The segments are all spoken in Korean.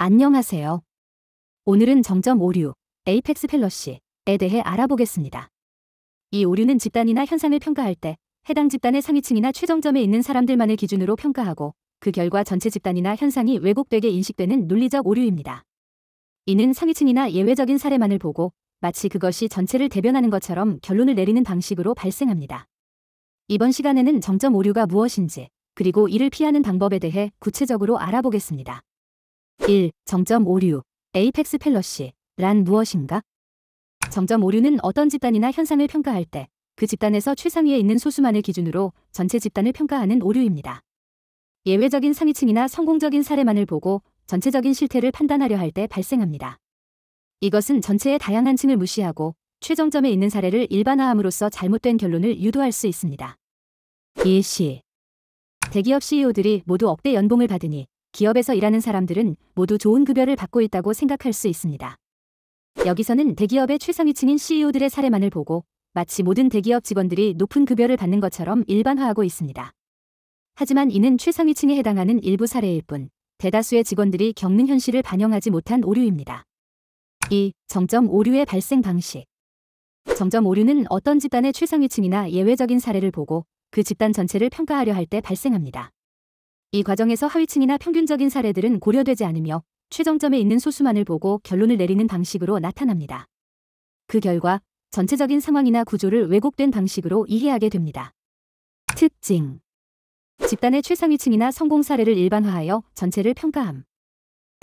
안녕하세요. 오늘은 정점 오류, 에이펙스 펠러시에 대해 알아보겠습니다. 이 오류는 집단이나 현상을 평가할 때 해당 집단의 상위층이나 최정점에 있는 사람들만을 기준으로 평가하고 그 결과 전체 집단이나 현상이 왜곡되게 인식되는 논리적 오류입니다. 이는 상위층이나 예외적인 사례만을 보고 마치 그것이 전체를 대변하는 것처럼 결론을 내리는 방식으로 발생합니다. 이번 시간에는 정점 오류가 무엇인지 그리고 이를 피하는 방법에 대해 구체적으로 알아보겠습니다. 1. 정점 오류, 에이펙스 펠러시란 무엇인가? 정점 오류는 어떤 집단이나 현상을 평가할 때 그 집단에서 최상위에 있는 소수만을 기준으로 전체 집단을 평가하는 오류입니다. 예외적인 상위층이나 성공적인 사례만을 보고 전체적인 실태를 판단하려 할 때 발생합니다. 이것은 전체의 다양한 층을 무시하고 최정점에 있는 사례를 일반화함으로써 잘못된 결론을 유도할 수 있습니다. 예시. 대기업 CEO들이 모두 억대 연봉을 받으니 기업에서 일하는 사람들은 모두 좋은 급여를 받고 있다고 생각할 수 있습니다. 여기서는 대기업의 최상위층인 CEO들의 사례만을 보고 마치 모든 대기업 직원들이 높은 급여를 받는 것처럼 일반화하고 있습니다. 하지만 이는 최상위층에 해당하는 일부 사례일 뿐 대다수의 직원들이 겪는 현실을 반영하지 못한 오류입니다. 2. 정점 오류의 발생 방식. 정점 오류는 어떤 집단의 최상위층이나 예외적인 사례를 보고 그 집단 전체를 평가하려 할 때 발생합니다. 이 과정에서 하위층이나 평균적인 사례들은 고려되지 않으며 최정점에 있는 소수만을 보고 결론을 내리는 방식으로 나타납니다. 그 결과 전체적인 상황이나 구조를 왜곡된 방식으로 이해하게 됩니다. 특징. 집단의 최상위층이나 성공 사례를 일반화하여 전체를 평가함.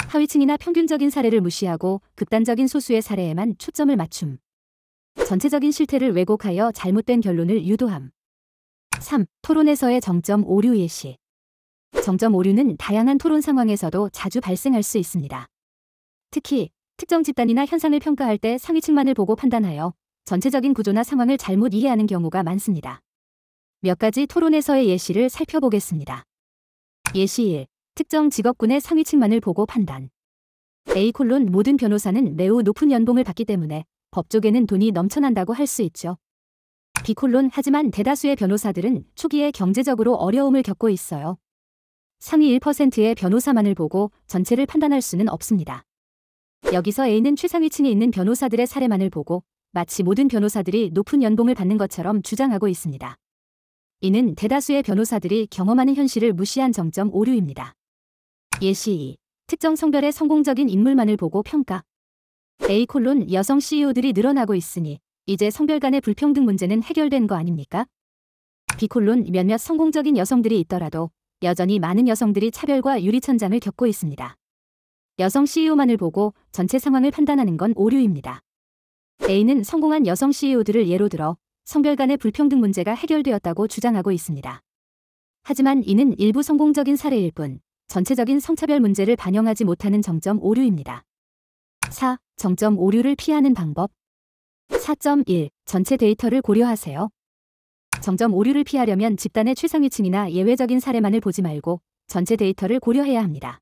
하위층이나 평균적인 사례를 무시하고 극단적인 소수의 사례에만 초점을 맞춤. 전체적인 실태를 왜곡하여 잘못된 결론을 유도함. 3. 토론에서의 정점 오류 예시. 정점 오류는 다양한 토론 상황에서도 자주 발생할 수 있습니다. 특히 특정 집단이나 현상을 평가할 때 상위층만을 보고 판단하여 전체적인 구조나 상황을 잘못 이해하는 경우가 많습니다. 몇 가지 토론에서의 예시를 살펴보겠습니다. 예시 1. 특정 직업군의 상위층만을 보고 판단. A: 모든 변호사는 매우 높은 연봉을 받기 때문에 법 쪽에는 돈이 넘쳐난다고 할 수 있죠. B: 하지만 대다수의 변호사들은 초기에 경제적으로 어려움을 겪고 있어요. 상위 1%의 변호사만을 보고 전체를 판단할 수는 없습니다. 여기서 A는 최상위층에 있는 변호사들의 사례만을 보고 마치 모든 변호사들이 높은 연봉을 받는 것처럼 주장하고 있습니다. 이는 대다수의 변호사들이 경험하는 현실을 무시한 정점 오류입니다. 예시 2. 특정 성별의 성공적인 인물만을 보고 평가. A: 여성 CEO들이 늘어나고 있으니 이제 성별 간의 불평등 문제는 해결된 거 아닙니까? B: 몇몇 성공적인 여성들이 있더라도 여전히 많은 여성들이 차별과 유리천장을 겪고 있습니다. 여성 CEO만을 보고 전체 상황을 판단하는 건 오류입니다. A는 성공한 여성 CEO들을 예로 들어 성별 간의 불평등 문제가 해결되었다고 주장하고 있습니다. 하지만 이는 일부 성공적인 사례일 뿐 전체적인 성차별 문제를 반영하지 못하는 정점 오류입니다. 4. 정점 오류를 피하는 방법. 4.1. 전체 데이터를 고려하세요. 정점 오류를 피하려면 집단의 최상위층이나 예외적인 사례만을 보지 말고 전체 데이터를 고려해야 합니다.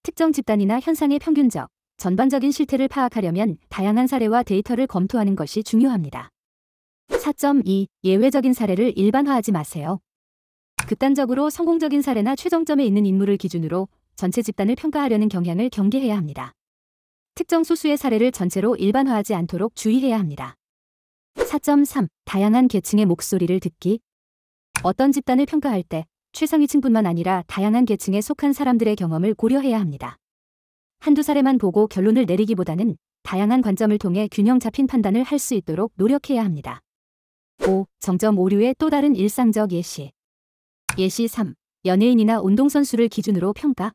특정 집단이나 현상의 평균적, 전반적인 실태를 파악하려면 다양한 사례와 데이터를 검토하는 것이 중요합니다. 4.2. 예외적인 사례를 일반화하지 마세요. 극단적으로 성공적인 사례나 최정점에 있는 인물을 기준으로 전체 집단을 평가하려는 경향을 경계해야 합니다. 특정 소수의 사례를 전체로 일반화하지 않도록 주의해야 합니다. 4.3. 다양한 계층의 목소리를 듣기. 어떤 집단을 평가할 때 최상위층뿐만 아니라 다양한 계층에 속한 사람들의 경험을 고려해야 합니다. 한두 사례만 보고 결론을 내리기보다는 다양한 관점을 통해 균형 잡힌 판단을 할 수 있도록 노력해야 합니다. 5. 정점 오류의 또 다른 일상적 예시. 예시 3. 연예인이나 운동선수를 기준으로 평가.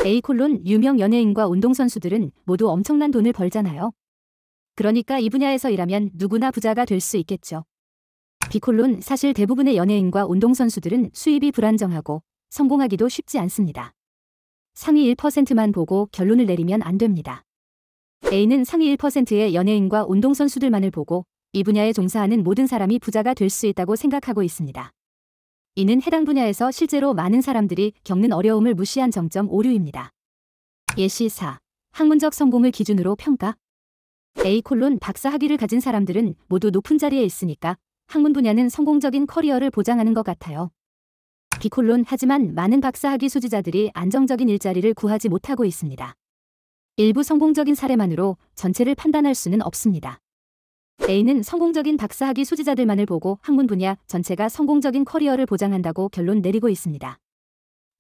A: 유명 연예인과 운동선수들은 모두 엄청난 돈을 벌잖아요. 그러니까 이 분야에서 일하면 누구나 부자가 될 수 있겠죠. B: 사실 대부분의 연예인과 운동선수들은 수입이 불안정하고 성공하기도 쉽지 않습니다. 상위 1%만 보고 결론을 내리면 안 됩니다. A는 상위 1%의 연예인과 운동선수들만을 보고 이 분야에 종사하는 모든 사람이 부자가 될 수 있다고 생각하고 있습니다. 이는 해당 분야에서 실제로 많은 사람들이 겪는 어려움을 무시한 정점 오류입니다. 예시 4. 학문적 성공을 기준으로 평가. A: 박사 학위를 가진 사람들은 모두 높은 자리에 있으니까 학문 분야는 성공적인 커리어를 보장하는 것 같아요. 하지만 많은 박사학위 수지자들이 안정적인 일자리를 구하지 못하고 있습니다. 일부 성공적인 사례만으로 전체를 판단할 수는 없습니다. A는 성공적인 박사학위 수지자들만을 보고 학문 분야 전체가 성공적인 커리어를 보장한다고 결론 내리고 있습니다.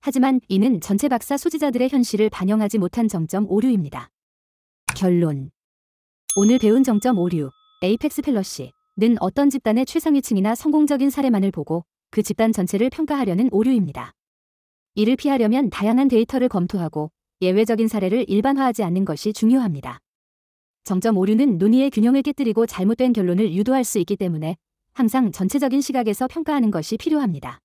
하지만 이는 전체 박사 수지자들의 현실을 반영하지 못한 정점 오류입니다. 결론. 오늘 배운 정점 오류, 에이펙스 펠러시는 어떤 집단의 최상위층이나 성공적인 사례만을 보고 그 집단 전체를 평가하려는 오류입니다. 이를 피하려면 다양한 데이터를 검토하고 예외적인 사례를 일반화하지 않는 것이 중요합니다. 정점 오류는 논의의 균형을 깨뜨리고 잘못된 결론을 유도할 수 있기 때문에 항상 전체적인 시각에서 평가하는 것이 필요합니다.